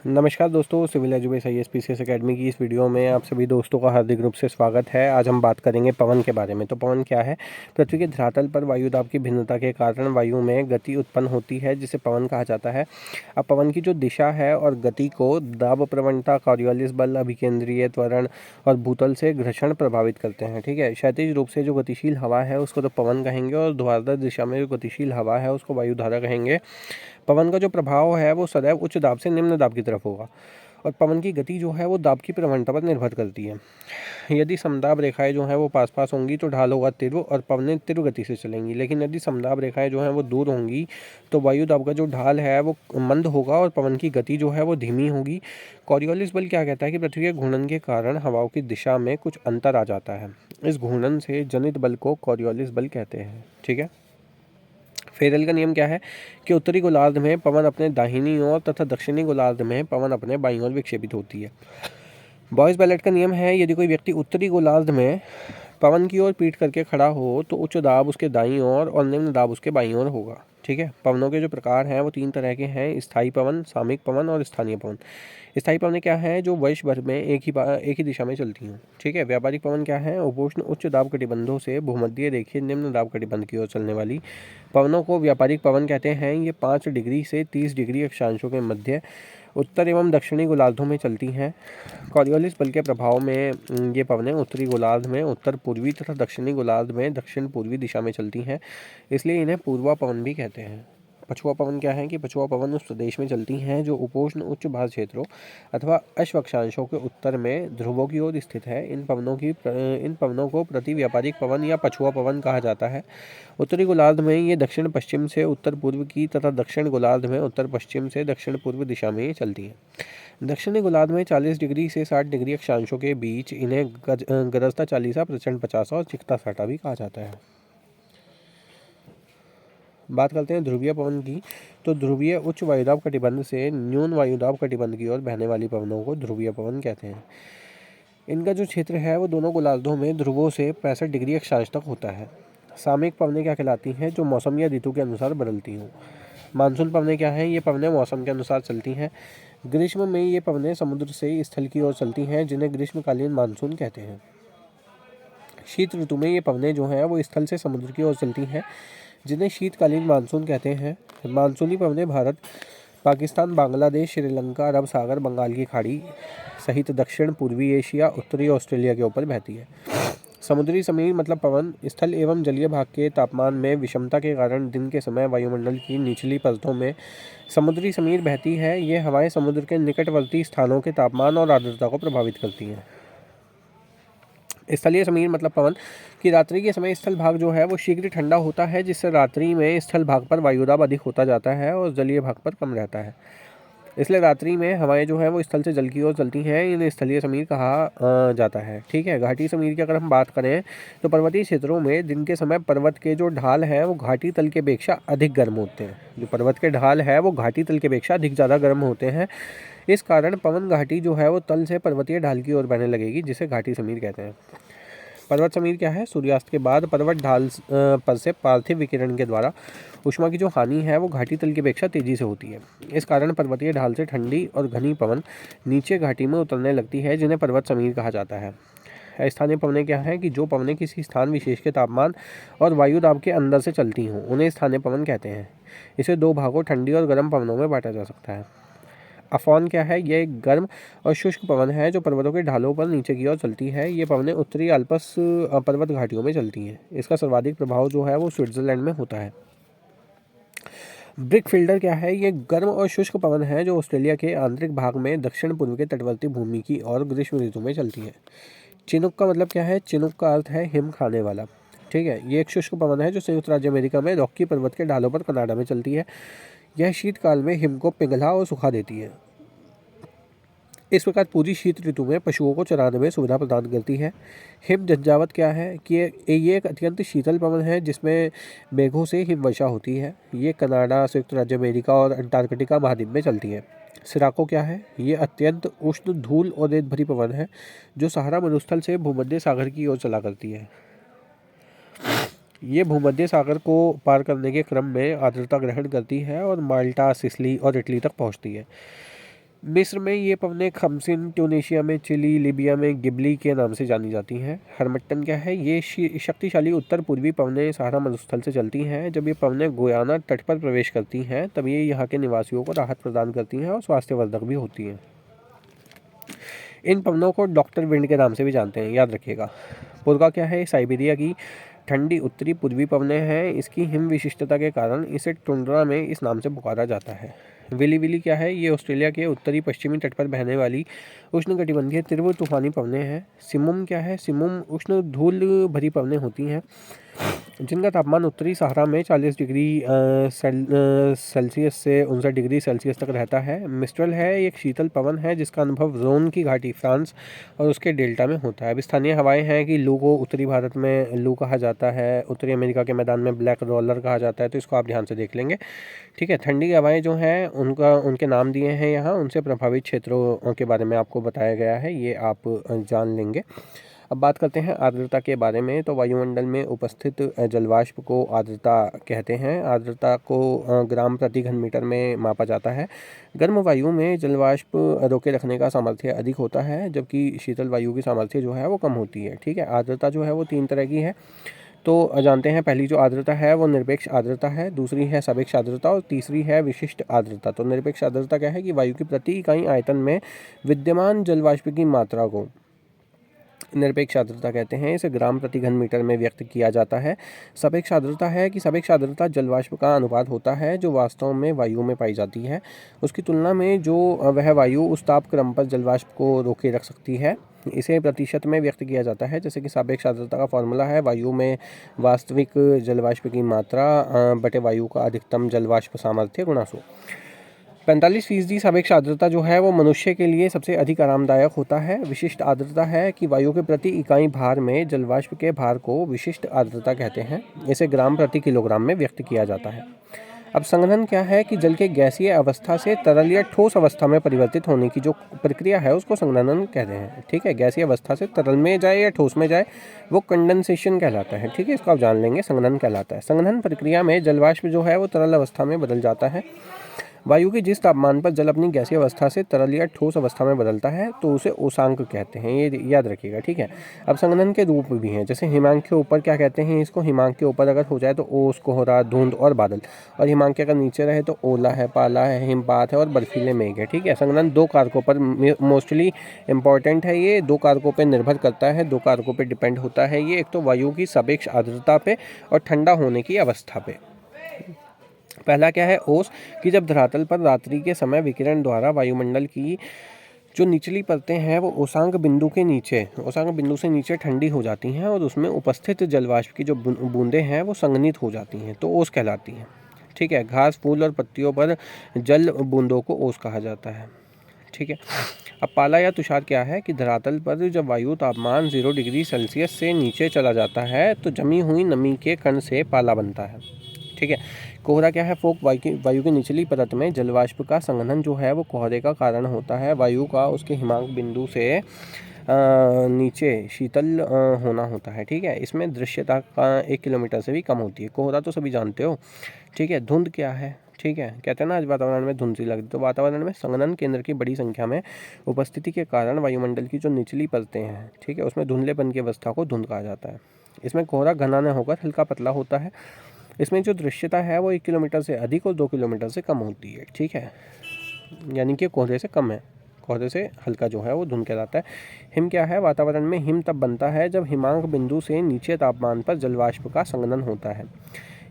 नमस्कार दोस्तों, civil education ISPCS academy की इस वीडियो में आप सभी दोस्तों का हार्दिक रूप से स्वागत है। आज हम बात करेंगे पवन के बारे में। तो पवन क्या है? पृथ्वी के धरातल पर वायु दाब की भिन्नता के कारण वायु में गति उत्पन्न होती है, जिसे पवन कहा जाता है। अब पवन की जो दिशा है और गति को दाब प्रवणता, कॉरियोलिस बल, अभिकेंद्रीय त्वरण और भूतल से घर्षण प्रभावित करते हैं। ठीक है, क्षैतिज रूप से जो गतिशील हवा है उसको तो पवन कहेंगे, और ध्रुवाधर दिशा में जो गतिशील हवा है उसको वायुधारा कहेंगे। पवन का जो प्रभाव है वो सदैव उच्च दाब से निम्न दाब की तरफ होगा, और पवन की गति जो है वो दाब की प्रवणता पर निर्भर करती है। यदि समदाब रेखाएं जो हैं वो पास पास होंगी तो ढाल होगा तीव्र और पवनें तीव्र गति से चलेंगी, लेकिन यदि समदाब रेखाएं जो हैं वो दूर होंगी तो वायु दाब का जो ढाल है वो मंद होगा और पवन की गति जो है वो धीमी होगी। कॉरियोलिस बल क्या कहता है कि पृथ्वी के घूर्णन के कारण हवाओं की दिशा में कुछ अंतर आ जाता है। इस घूर्णन से जनित बल को कॉरियोलिस बल कहते हैं। ठीक है, फेरेल का नियम क्या है कि उत्तरी गोलार्ध में पवन अपने दाहिनी ओर तथा दक्षिणी गोलार्ध में पवन अपने बाईं ओर विक्षेपित होती है। बॉयस बेलेट का नियम है, यदि कोई व्यक्ति उत्तरी गोलार्ध में पवन की ओर पीठ करके खड़ा हो तो उच्च दाब उसके दाईं ओर और निम्न दाब उसके बाईं ओर होगा। ठीक है, पवनों के जो प्रकार हैं वो 3 तरह के हैं: स्थायी पवन, सामयिक पवन और स्थानीय पवन। स्थायी पवन क्या है? जो वर्ष भर में एक ही दिशा में चलती हूँ। ठीक है, व्यापारिक पवन क्या है? उपोष्ण उच्च दाब कटिबंधों से भूमध्य रेखीय निम्न दाब कटिबंध की ओर चलने वाली पवनों को व्यापारिक पवन कहते हैं। ये 5 डिग्री से 30 डिग्री अक्षांशों के मध्य उत्तर एवं दक्षिणी गोलार्धों में चलती हैं। कॉरियोलिस बल के प्रभाव में ये पवनें उत्तरी गोलार्ध में उत्तर पूर्वी तथा दक्षिणी गोलार्ध में दक्षिण पूर्वी दिशा में चलती हैं, इसलिए इन्हें पूर्वा पवन भी कहते हैं। पछुआ पवन क्या है कि पछुआ पवन उस प्रदेश में चलती हैं जो उपोष्ण उच्च भार क्षेत्रों अथवा अश्वक्षांशों के उत्तर में ध्रुवों की ओर स्थित है। इन पवनों को प्रति व्यापारिक पवन या पछुआ पवन कहा जाता है। उत्तरी गोलार्ध में ये दक्षिण पश्चिम से उत्तर पूर्व की तथा दक्षिण गोलार्ध में उत्तर पश्चिम से दक्षिण पूर्व दिशा में चलती है। दक्षिणी गोलार्ध में 40 डिग्री से 60 डिग्री अक्षांशों के बीच इन्हें गरजता चालीसा, प्रचंड 50 और चिकता साठा भी कहा जाता है। बात करते हैं ध्रुवीय पवन की। तो ध्रुवीय उच्च वायुदाब कटिबंध से न्यून वायुदाब कटिबंध की ओर बहने वाली पवनों को ध्रुवीय पवन कहते हैं। इनका जो क्षेत्र है वो दोनों गोलार्धों में ध्रुवों से 65 डिग्री अक्षांश तक होता है। सामयिक पवनें क्या कहलाती हैं? जो मौसम या ऋतु के अनुसार बदलती हों। मानसून पवनें क्या हैं? ये पवनें मौसम के अनुसार चलती हैं। ग्रीष्म में ये पवनें समुद्र से स्थल की ओर चलती हैं, जिन्हें ग्रीष्मकालीन मानसून कहते हैं। शीत ऋतु में ये पवनें जो हैं वो स्थल से समुद्र की ओर चलती हैं, जिन्हें शीतकालीन मानसून कहते हैं। मानसूनी पवनें भारत, पाकिस्तान, बांग्लादेश, श्रीलंका, अरब सागर, बंगाल की खाड़ी सहित दक्षिण पूर्वी एशिया, उत्तरी ऑस्ट्रेलिया के ऊपर बहती है। समुद्री समीर मतलब पवन स्थल एवं जलीय भाग के तापमान में विषमता के कारण दिन के समय वायुमंडल की निचली परतों में समुद्री समीर बहती है। ये हवाएं समुद्र के निकटवर्ती स्थानों के तापमान और आर्द्रता को प्रभावित करती हैं। स्थलीय समीर मतलब पवन कि रात्रि के समय स्थल भाग जो है वो शीघ्र ठंडा होता है, जिससे रात्रि में स्थल भाग पर वायुदाब अधिक होता जाता है और जलीय भाग पर कम रहता है। इसलिए रात्रि में हवाएं जो है वो स्थल से जल की ओर चलती हैं। इन्हें स्थलीय समीर कहा जाता है। ठीक है, घाटी समीर की अगर हम बात करें तो पर्वतीय क्षेत्रों में दिन के समय पर्वत के जो ढाल हैं वो घाटी तल के अपेक्षा अधिक गर्म होते हैं। जो पर्वत के ढाल है वो घाटी तल के अपेक्षा अधिक ज़्यादा गर्म होते हैं। इस कारण पवन घाटी जो है वो तल से पर्वतीय ढाल की ओर बहने लगेगी, जिसे घाटी समीर कहते हैं। पर्वत समीर क्या है? सूर्यास्त के बाद पर्वत ढाल पर से पार्थिव विकिरण के द्वारा ऊष्मा की जो हानि है वो घाटी तल की अपेक्षा तेजी से होती है। इस कारण पर्वतीय ढाल से ठंडी और घनी पवन नीचे घाटी में उतरने लगती है, जिन्हें पर्वत समीर कहा जाता है। स्थानीय पवनें क्या है कि जो पवनें किसी स्थान विशेष के तापमान और वायु दाब के अंदर से चलती हों, उन्हें स्थानीय पवन कहते हैं। इसे 2 भागों ठंडी और गर्म पवनों में बांटा जा सकता है। अफॉन क्या है? यह एक गर्म और शुष्क पवन है जो पर्वतों के ढालों पर नीचे की ओर चलती है। ये पवनें उत्तरी अल्प्स पर्वत घाटियों में चलती हैं। इसका सर्वाधिक प्रभाव जो है वो स्विट्जरलैंड में होता है। ब्रिक फील्डर क्या है? ये गर्म और शुष्क पवन है जो ऑस्ट्रेलिया के आंतरिक भाग में दक्षिण पूर्व के तटवर्ती भूमि की और ग्रीष्म ऋतु में चलती है। चिनुक का मतलब क्या है? चिनुक का अर्थ है हिम खाने वाला। ठीक है, ये एक शुष्क पवन है जो संयुक्त राज्य अमेरिका में रॉकी पर्वत के ढालों पर कनाडा में चलती है। यह शीतकाल में हिम को पिघला और सुखा देती है। इस प्रकार पूरी शीत ऋतु में पशुओं को चराने में सुविधा प्रदान करती है। हिम झंझावत क्या है कि ये एक अत्यंत शीतल पवन है जिसमें मेघों से हिमवर्षा होती है। ये कनाडा, संयुक्त राज्य अमेरिका और अंटार्कटिका महाद्वीप में चलती है। सिराको क्या है? ये अत्यंत उष्ण धूल और रेत भरी पवन है जो सहारा मरुस्थल से भूमध्य सागर की ओर चला करती है। ये भूमध्य सागर को पार करने के क्रम में आर्द्रता ग्रहण करती है और माल्टा, सिसिली और इटली तक पहुंचती है। मिस्र में ये पवनें खमसिन, ट्यूनीशिया में चिली, लीबिया में गिबली के नाम से जानी जाती हैं। हरमट्टन क्या है? ये शक्तिशाली उत्तर पूर्वी पवनें सहारा मरुस्थल से चलती हैं। जब ये पवनें गुयाना तट पर प्रवेश करती हैं तब ये यहाँ के निवासियों को राहत प्रदान करती हैं और स्वास्थ्यवर्धक भी होती हैं। इन पवनों को डॉक्टर विंड के नाम से भी जानते हैं, याद रखिएगा। पुरगा क्या है? साइबेरिया की ठंडी उत्तरी पूर्वी पवनें हैं। इसकी हिम विशिष्टता के कारण इसे टुंड्रा में इस नाम से पुकारा जाता है। विली विली क्या है? ये ऑस्ट्रेलिया के उत्तरी पश्चिमी तट पर बहने वाली उष्णकटिबंधीय तीव्र तूफानी पवनें हैं। सिमुम क्या है? सिमुम उष्ण धूल भरी पवनें होती हैं जिनका तापमान उत्तरी सहारा में 40 डिग्री सेल्सियस से 59 डिग्री सेल्सियस तक रहता है। मिस्ट्रल है, एक शीतल पवन है जिसका अनुभव रोन की घाटी, फ्रांस और उसके डेल्टा में होता है। अब स्थानीय हवाएं हैं कि लू को उत्तरी भारत में लू कहा जाता है, उत्तरी अमेरिका के मैदान में ब्लैक रोलर कहा जाता है, तो इसको आप ध्यान से देख लेंगे। ठीक है, ठंडी हवाएं जो हैं उनके नाम दिए हैं यहाँ, उनसे प्रभावित क्षेत्रों के बारे में आपको बताया गया है, ये आप जान लेंगे। अब बात करते हैं आर्द्रता के बारे में। तो वायुमंडल में उपस्थित जलवाष्प को आर्द्रता कहते हैं। आर्द्रता को ग्राम प्रति घन मीटर में मापा जाता है। गर्म वायु में जलवाष्प रोके रखने का सामर्थ्य अधिक होता है, जबकि शीतल वायु की सामर्थ्य जो है वो कम होती है। ठीक है, आर्द्रता जो है वो 3 तरह की है, तो जानते हैं। पहली जो आर्द्रता है वो निरपेक्ष आर्द्रता है, दूसरी है सापेक्ष आर्द्रता और तीसरी है विशिष्ट आर्द्रता। तो निरपेक्ष आर्द्रता क्या है कि वायु की प्रति इकाई आयतन में विद्यमान जलवाष्प की मात्रा को निरपेक्ष आर्द्रता कहते हैं। इसे ग्राम प्रति घन मीटर में व्यक्त किया जाता है। सापेक्ष आर्द्रता है कि सापेक्ष आर्द्रता जलवाष्प का अनुपात होता है जो वास्तव में वायु में पाई जाती है, उसकी तुलना में जो वह वायु उस ताप क्रम पर जलवाष्प को रोके रख सकती है। इसे प्रतिशत में व्यक्त किया जाता है, जैसे कि सापेक्ष आर्द्रता का फॉर्मूला है वायु में वास्तविक जलवाष्प की मात्रा बटे वायु का अधिकतम जलवाष्प सामर्थ्य गुणा 100। 45% सापेक्ष आर्द्रता जो है वो मनुष्य के लिए सबसे अधिक आरामदायक होता है। विशिष्ट आर्द्रता है कि वायु के प्रति इकाई भार में जलवाष्प के भार को विशिष्ट आर्द्रता कहते हैं। इसे ग्राम प्रति किलोग्राम में व्यक्त किया जाता है। अब संघनन क्या है कि जल के गैसीय अवस्था से तरल या ठोस अवस्था में परिवर्तित होने की जो प्रक्रिया है उसको संघनन कहते हैं। ठीक है, गैसीय अवस्था से तरल में जाए या ठोस में जाए वो कंडेंसेशन कहलाता है। ठीक है, इसको आप जान लेंगे, संघनन कहलाता है। संघनन प्रक्रिया में जलवाष्प जो है वो तरल अवस्था में बदल जाता है। वायु के जिस तापमान पर जल अपनी गैसीय अवस्था से तरल या ठोस अवस्था में बदलता है तो उसे उषांक कहते हैं, ये याद रखिएगा। ठीक है, अब संघनन के रूप भी हैं, जैसे हिमांक के ऊपर क्या कहते हैं इसको, हिमांक के ऊपर अगर हो जाए तो ओस, कोहरा, धुंध और बादल, और हिमांक के अगर नीचे रहे तो ओला है, पाला है, हिमपात है और बर्फीले मेघ है। ठीक है, संघनन 2 कारकों पर मोस्टली इंपॉर्टेंट है, ये 2 कारकों पर निर्भर करता है, 2 कारकों पर डिपेंड होता है ये। एक तो वायु की सापेक्ष आर्द्रता पे और ठंडा होने की अवस्था पे। पहला क्या है, ओस, कि जब धरातल पर रात्रि के समय विकिरण द्वारा वायुमंडल की जो निचली परतें हैं वो ओसांक बिंदु से नीचे ठंडी हो जाती हैं और उसमें उपस्थित जलवाष्प की जो बूंदें हैं वो संघनित हो जाती हैं, तो ओस कहलाती हैं। ठीक है, घास, फूल और पत्तियों पर जल बूंदों को ओस कहा जाता है। ठीक है, अब पाला या तुषार क्या है कि धरातल पर जब वायु तापमान 0 डिग्री सेल्सियस से नीचे चला जाता है तो जमी हुई नमी के कण से पाला बनता है। ठीक है, कोहरा क्या है, फोक, वायु की निचली परत में जलवाष्प का संघनन जो है वो कोहरे का कारण होता है। वायु का उसके हिमांक बिंदु से नीचे शीतल होना होता है। ठीक है, इसमें दृश्यता का 1 किलोमीटर से भी कम होती है। कोहरा तो सभी जानते हो। ठीक है, धुंध क्या है, ठीक है, कहते हैं ना आज वातावरण में धुंध सी लगती, तो वातावरण में संघनन केंद्र की बड़ी संख्या में उपस्थिति के कारण वायुमंडल की जो निचली परतें हैं, ठीक है, उसमें धुंधलेपन की अवस्था को धुंध कहा जाता है। इसमें कोहरा घना न होकर हल्का पतला होता है। इसमें जो दृश्यता है वो 1 किलोमीटर से अधिक और 2 किलोमीटर से कम होती है। ठीक है, यानी कि कोहरे से कम है, कोहरे से हल्का जो है वो धुंध कहलाता है। हिम क्या है, वातावरण में हिम तब बनता है जब हिमांक बिंदु से नीचे तापमान पर जलवाष्प का संघनन होता है।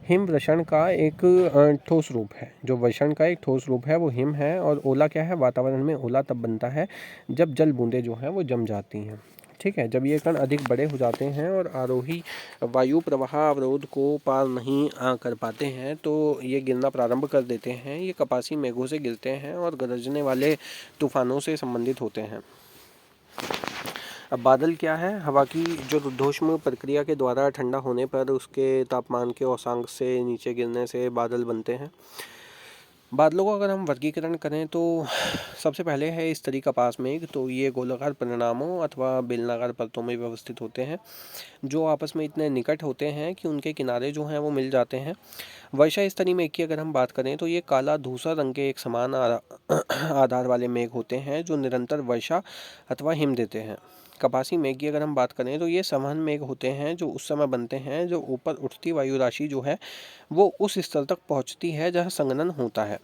हिम वृषण का एक ठोस रूप है, जो वृषण का एक ठोस रूप है वो हिम है। और ओला क्या है, वातावरण में ओला तब बनता है जब जल बूंदें जो हैं वो जम जाती हैं। ठीक है, जब ये कण अधिक बड़े हो जाते हैं और आरोही वायु प्रवाह अवरोध को पार नहीं कर पाते हैं तो ये गिरना प्रारंभ कर देते हैं। ये कपासी मेघों से गिरते हैं और गरजने वाले तूफानों से संबंधित होते हैं। अब बादल क्या है, हवा की जो रुद्धोष्म प्रक्रिया के द्वारा ठंडा होने पर उसके तापमान के औसांक से नीचे गिरने से बादल बनते हैं। बादलों का अगर हम वर्गीकरण करें तो सबसे पहले है स्तरीय कपास मेघ। तो ये गोलाकार परिणामों अथवा बेलनाकार परतों में व्यवस्थित होते हैं, जो आपस में इतने निकट होते हैं कि उनके किनारे जो हैं वो मिल जाते हैं। वर्षा स्तरीय मेघ की अगर हम बात करें तो ये काला धूसर रंग के एक समान आधार वाले मेघ होते हैं, जो निरंतर वर्षा अथवा हिम देते हैं। कपासी मेघ की अगर हम बात करें तो ये संवहन मेघ होते हैं, जो उस समय बनते हैं जो ऊपर उठती वायु राशि जो है वो उस स्तर तक पहुंचती है जहां संघनन होता है।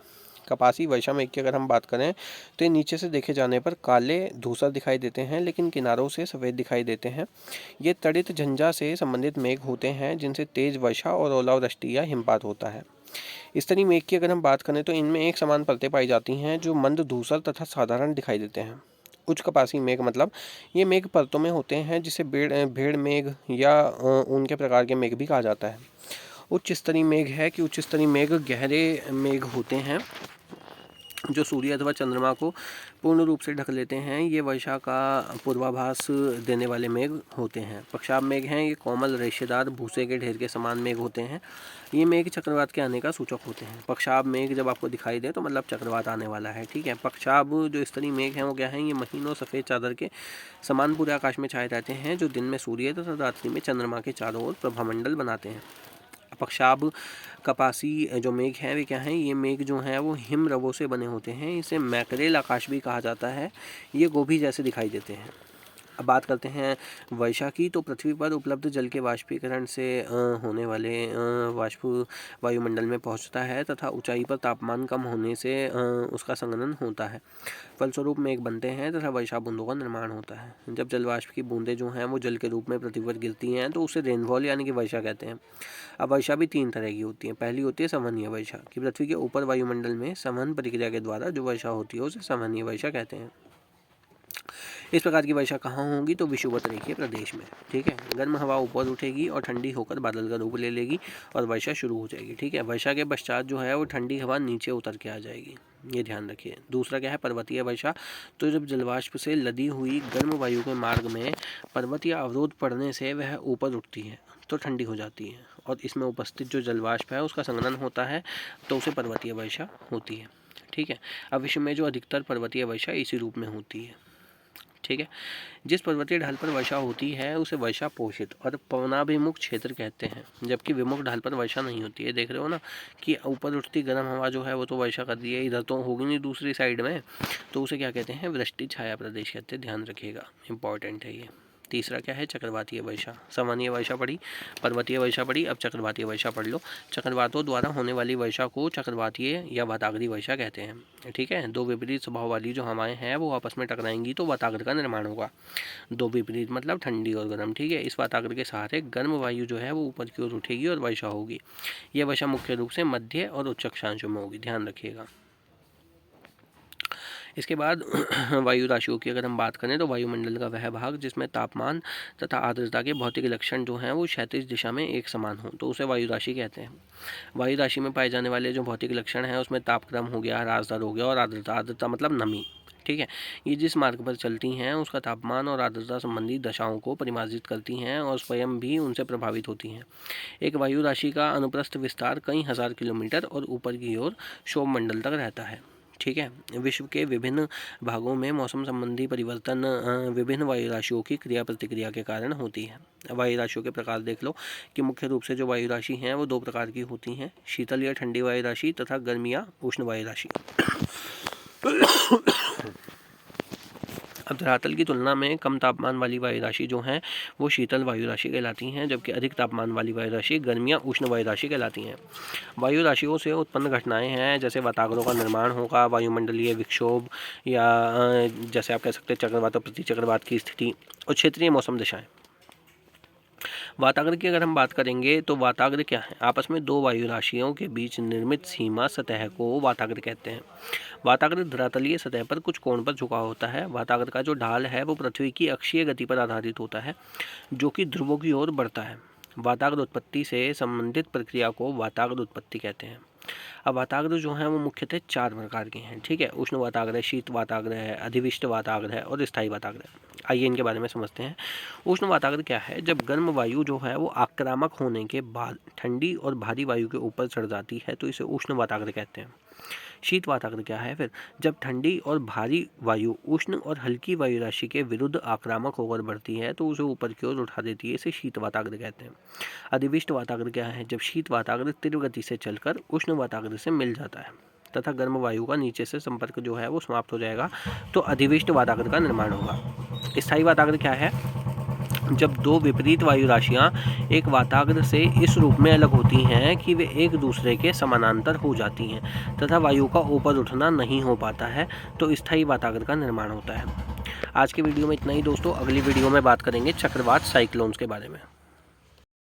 कपासी वर्षा मेघ की अगर हम बात करें तो ये नीचे से देखे जाने पर काले धूसर दिखाई देते हैं, लेकिन किनारों से सफ़ेद दिखाई देते हैं। ये तड़ित झंझा से संबंधित मेघ होते हैं, जिनसे तेज वर्षा और ओलावृष्टि या हिमपात होता है। स्तरीय मेघ की अगर हम बात करें तो इनमें एक समान परतें पाई जाती हैं, जो मंद धूसर तथा साधारण दिखाई देते हैं। उच्च कपासी मेघ मतलब ये मेघ परतों में होते हैं, जिसे भेड़ मेघ या ऊन के प्रकार के मेघ भी कहा जाता है। उच्च स्तरीय मेघ है कि उच्च स्तरीय मेघ गहरे मेघ होते हैं, जो सूर्य अथवा चंद्रमा को पूर्ण रूप से ढक लेते हैं। ये वर्षा का पूर्वाभास देने वाले मेघ होते हैं। पक्षाब मेघ हैं, ये कोमल रेशेदार भूसे के ढेर के समान मेघ होते हैं। ये मेघ चक्रवात के आने का सूचक होते हैं। पक्षाब मेघ जब आपको दिखाई दे तो मतलब चक्रवात आने वाला है, ठीक है। पक्षाब जो स्तरीय मेघ हैं वो क्या हैं, ये महीन और सफ़ेद चादर के समान पूरे आकाश में छाए रहते हैं, जो दिन में सूर्य तथा रात्रि में चंद्रमा के चारों ओर प्रभामंडल बनाते हैं। पक्षाब कपासी जो मेघ हैं वे क्या हैं, ये मेघ जो हैं वो हिम रवों से बने होते हैं। इसे मैकरेल आकाश भी कहा जाता है। ये गोभी जैसे दिखाई देते हैं। अब बात करते हैं वर्षा की। तो पृथ्वी पर उपलब्ध जल के वाष्पीकरण से होने वाले वाष्प वायुमंडल में पहुंचता है तथा ऊंचाई पर तापमान कम होने से उसका संघनन होता है। फलस्वरूप मेघ बनते हैं तथा वर्षा बूंदों का निर्माण होता है। जब जलवाष्प की बूंदें जो हैं वो जल के रूप में पृथ्वी पर गिरती हैं तो उसे रेनफॉल यानी कि वर्षा कहते हैं। अब वर्षा भी तीन तरह की होती है। पहली होती है संवहनीय वर्षा, कि पृथ्वी के ऊपर वायुमंडल में संवहन प्रक्रिया के द्वारा जो वर्षा होती है उसे संवहनीय वर्षा कहते हैं। इस प्रकार की वर्षा कहाँ होगी, तो विषुवत रेखीय प्रदेश में, ठीक है। गर्म हवा ऊपर उठेगी और ठंडी होकर बादल का रूप ले लेगी और वर्षा शुरू हो जाएगी, ठीक है। वर्षा के पश्चात जो है वो ठंडी हवा नीचे उतर के आ जाएगी, ये ध्यान रखिए। दूसरा क्या है, पर्वतीय वर्षा। तो जब जलवाष्प से लदी हुई गर्म वायु के मार्ग में पर्वतीय अवरोध पड़ने से वह ऊपर उठती है तो ठंडी हो जाती है, और इसमें उपस्थित जो जलवाष्प है उसका संघनन होता है, तो उसे पर्वतीय वर्षा होती है, ठीक है। अब विश्व में जो अधिकतर पर्वतीय वर्षा इसी रूप में होती है, ठीक है। जिस पर्वतीय ढाल पर वर्षा होती है उसे वर्षा पोषित और पवनाभिमुख क्षेत्र कहते हैं, जबकि विमुख ढाल पर वर्षा नहीं होती है। देख रहे हो ना कि ऊपर उठती गर्म हवा जो है वो तो वर्षा कर रही है, इधर तो होगी नहीं दूसरी साइड में, तो उसे क्या कहते हैं, वृष्टि छाया प्रदेश कहते हैं। ध्यान रखिएगा, इंपॉर्टेंट है ये। तीसरा क्या है, चक्रवातीय वर्षा। सामान्य वर्षा पड़ी, पर्वतीय वर्षा पड़ी, अब चक्रवातीय वर्षा पढ़ लो। चक्रवातों द्वारा होने वाली वर्षा को चक्रवातीय या वाताग्रीय वर्षा कहते हैं, ठीक है। दो विपरीत स्वभाव वाली जो हवाएं हैं वो आपस में टकराएंगी तो वाताग्र का निर्माण होगा। दो विपरीत मतलब ठंडी और गर्म, ठीक है। इस वाताग्र के सहारे गर्म वायु जो है वो ऊपर की ओर उठेगी और वर्षा होगी। यह वर्षा मुख्य रूप से मध्य और उच्च अक्षांशों में होगी, ध्यान रखिएगा। इसके बाद वायु राशियों की अगर हम बात करें तो वायुमंडल का वह भाग जिसमें तापमान तथा आर्द्रता के भौतिक लक्षण जो हैं वो क्षैतिज दिशा में एक समान हो तो उसे वायु राशि कहते हैं। वायु राशि में पाए जाने वाले जो भौतिक लक्षण हैं उसमें तापक्रम हो गया, राजदर हो गया और आर्द्रता। आर्द्रता मतलब नमी, ठीक है। ये जिस मार्ग पर चलती हैं उसका तापमान और आर्द्रता संबंधी दशाओं को परिमार्जित करती हैं और स्वयं भी उनसे प्रभावित होती हैं। एक वायु राशि का अनुप्रस्थ विस्तार कई हजार किलोमीटर और ऊपर की ओर क्षोभमंडल तक रहता है, ठीक है। विश्व के विभिन्न भागों में मौसम संबंधी परिवर्तन विभिन्न वायु राशियों की क्रिया प्रतिक्रिया के कारण होती है। वायु राशियों के प्रकार देख लो कि मुख्य रूप से जो वायु राशि हैं वो दो प्रकार की होती हैं, शीतल या ठंडी वायु राशि तथा गर्म या उष्ण वायु राशि। अब धरातल की तुलना में कम तापमान वाली वायु राशि जो हैं वो शीतल वायु राशि कहलाती हैं, जबकि अधिक तापमान वाली वायु राशि गर्म या उष्ण वायु राशि कहलाती हैं। वायु राशियों से उत्पन्न घटनाएं हैं जैसे वाताग्रों का निर्माण होगा, वायुमंडलीय विक्षोभ या जैसे आप कह सकते हैं चक्रवात और प्रतिचक्रवात की स्थिति और क्षेत्रीय मौसम दशाएं। वाताग्र की अगर हम बात करेंगे तो वाताग्र क्या है, आपस में दो वायु राशियों के बीच निर्मित सीमा सतह को वाताग्र कहते हैं। वाताग्र धरातलीय सतह पर कुछ कोण पर झुका होता है। वाताग्र का जो ढाल है वो पृथ्वी की अक्षीय गति पर आधारित होता है जो कि ध्रुवों की ओर बढ़ता है। वाताग्र उत्पत्ति से संबंधित प्रक्रिया को वाताग्र उत्पत्ति कहते हैं। अब वाताग्र जो है वो मुख्यतः चार प्रकार के हैं, ठीक है। उष्ण वाताग्र है, शीत वाताग्र है, अधिविष्ट वाताग्र है और स्थायी वाताग्र है। आइए इनके बारे में समझते हैं। उष्ण वाताग्र क्या है, जब गर्म वायु जो है वो आक्रामक होने के बाद ठंडी और भारी वायु के ऊपर चढ़ जाती है तो इसे उष्ण वाताग्र कहते हैं। शीत वाताग्र क्या है? फिर जब ठंडी और भारी वायु उष्ण और हल्की वायु राशि के विरुद्ध आक्रामक होकर बढ़ती है तो उसे ऊपर की ओर उठा देती है, इसे शीत वाताग्र कहते हैं। अधिविष्ट वाताग्र क्या है? जब शीत वाताग्र तीव्र गति से चलकर उष्ण वाताग्र से मिल जाता है तथा गर्म वायु का नीचे से संपर्क जो है वो समाप्त हो जाएगा तो अधिविष्ट वाताग्र का निर्माण होगा। स्थायी वाताग्र क्या है? जब दो विपरीत वायु राशियां एक वाताग्र से इस रूप में अलग होती हैं कि वे एक दूसरे के समानांतर हो जाती हैं तथा वायु का ऊपर उठना नहीं हो पाता है तो स्थायी वाताग्र का निर्माण होता है। आज के वीडियो में इतना ही दोस्तों। अगली वीडियो में बात करेंगे चक्रवात साइक्लोन्स के बारे में।